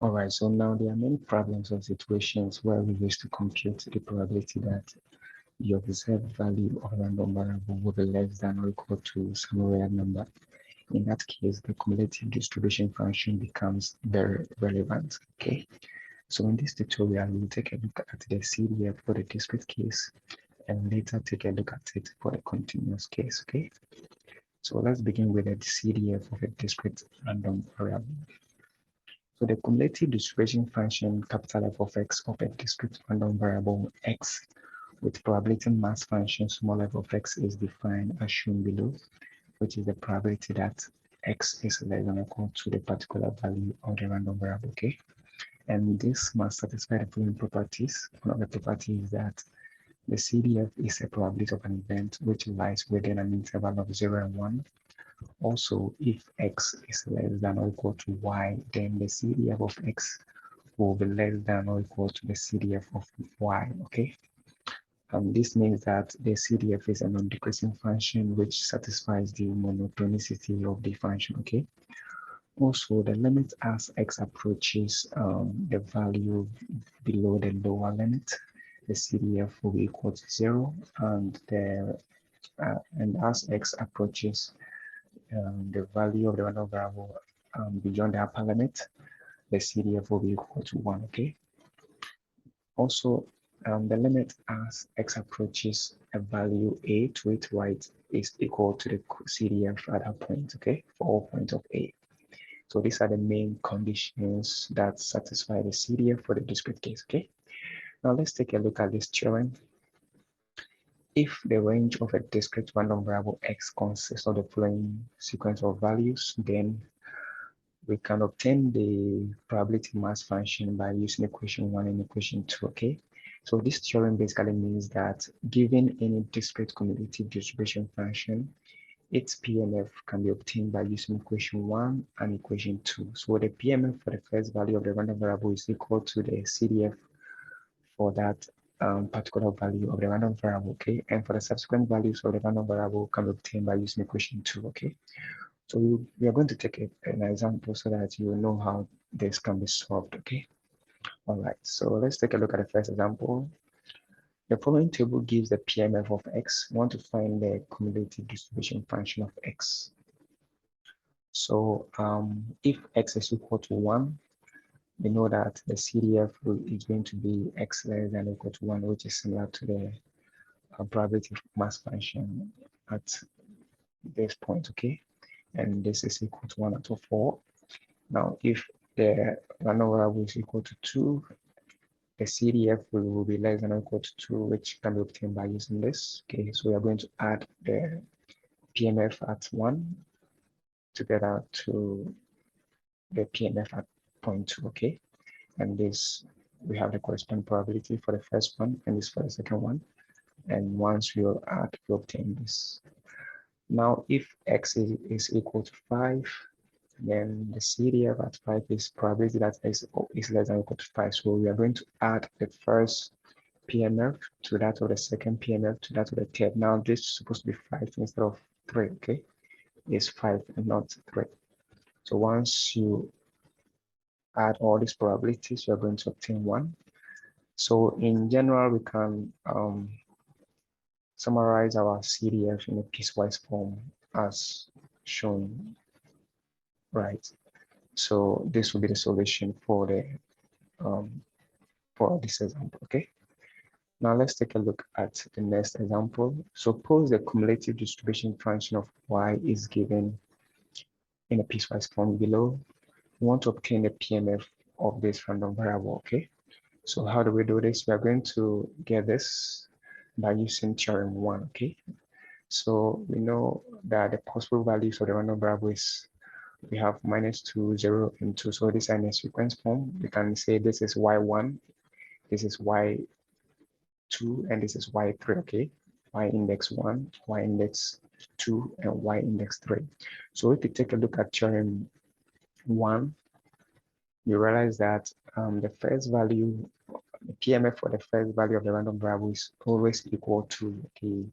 All right, so now there are many problems or situations where we wish to compute the probability that the observed value of a random variable will be less than or equal to some real number. In that case, the cumulative distribution function becomes very relevant. Okay, so in this tutorial, we'll take a look at the CDF for the discrete case and later take a look at it for the continuous case. Okay, so let's begin with the CDF of a discrete random variable. So the cumulative distribution function capital F of x of a discrete random variable x with probability mass function small f of x is defined as shown below, which is the probability that x is less than or equal to the particular value of the random variable, okay? And this must satisfy the following properties. One of the properties is that the CDF is a probability of an event which lies within an interval of 0 and 1. Also, if x is less than or equal to y, then the CDF of x will be less than or equal to the CDF of y, okay? This means that the CDF is a non-decreasing function which satisfies the monotonicity of the function, okay? Also, the limit as x approaches the value below the lower limit, the CDF will be equal to 0, and as x approaches the value of the random variable beyond the upper limit, the CDF will be equal to 1, okay? Also, the limit as x approaches a value a to its right is equal to the CDF at that point, okay, for all points of a. So these are the main conditions that satisfy the CDF for the discrete case, okay? Now let's take a look at this theorem. If the range of a discrete random variable x consists of the following sequence of values, then we can obtain the probability mass function by using equation 1 and equation 2, okay? So this theorem basically means that given any discrete cumulative distribution function, its PMF can be obtained by using equation 1 and equation 2. So the PMF for the first value of the random variable is equal to the CDF for that particular value of the random variable, okay? And for the subsequent values of the random variable can be obtained by using equation 2, okay? So we are going to take an example so that you know how this can be solved, okay? All right, so let's take a look at the first example. The following table gives the PMF of x. We want to find the cumulative distribution function of x. So if x is equal to 1, we know that the CDF is going to be x less than or equal to 1, which is similar to the probability mass function at this point, okay? And this is equal to 1 out of 4. Now, if the random variable is equal to 2, the CDF will be less than or equal to 2, which can be obtained by using this. Okay, so we are going to add the PMF at 1 together to the PMF at 0.2, okay? And this, we have the corresponding probability for the first one and this for the second one. And once we add, we obtain this. Now, if x is equal to 5, then the CDF at 5 is probability that x is less than or equal to 5. So we are going to add the first PMF to that of the second PMF to that of the third. Now this is supposed to be 5 instead of 3, okay? It's 5 and not 3. So once you add all these probabilities, you're going to obtain 1. So in general, we can summarize our CDF in a piecewise form as shown, right? So this will be the solution for this example, okay? Now let's take a look at the next example. Suppose the cumulative distribution function of y is given in a piecewise form below. We want to obtain the PMF of this random variable, okay? So how do we do this? We are going to get this by using theorem 1, okay? So we know that the possible values of the random variable is, we have -2, 0, and 2. So this is in a sequence form. We can say this is y1, this is y2, and this is y3, okay? Y index 1, y index 2, and y index 3. So if you take a look at theorem 1, you realize that the first value, the PMF for the first value of the random variable is always equal to the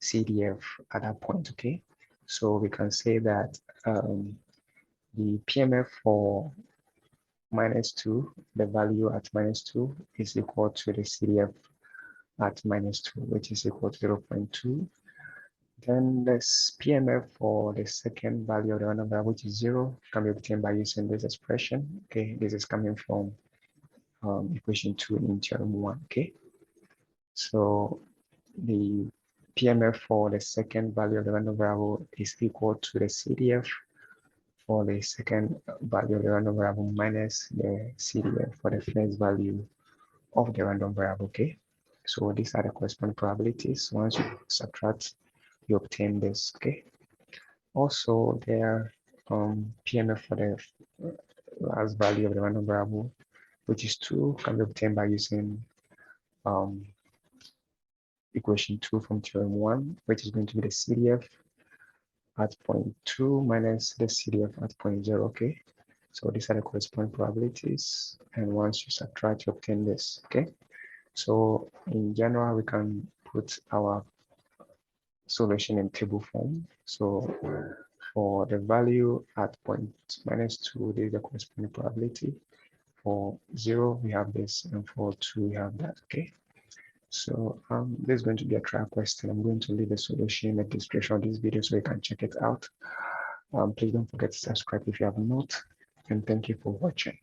CDF at that point, okay? So we can say that the PMF for minus 2, the value at minus 2 is equal to the CDF at minus 2, which is equal to 0.2. Then this PMF for the second value of the random variable, which is 0, can be obtained by using this expression. Okay, this is coming from equation 2 in theorem 1. Okay, so the PMF for the second value of the random variable is equal to the CDF for the second value of the random variable minus the CDF for the first value of the random variable. Okay, so these are the corresponding probabilities. Once you subtract, you obtain this. Okay, also there PMF for the last value of the random variable, which is 2, can be obtained by using equation 2 from theorem 1, which is going to be the CDF at 0.2 minus the CDF at 0.0. Okay, so these are the corresponding probabilities, and once you subtract, you obtain this. Okay, so in general, we can put our solution in table form. So for the value at -2, this is the corresponding probability. For 0, we have this, and for 2, we have that. Okay, so this is going to be a trial question. I'm going to leave the solution in the description of this video so you can check it out. Please don't forget to subscribe if you have not, and thank you for watching.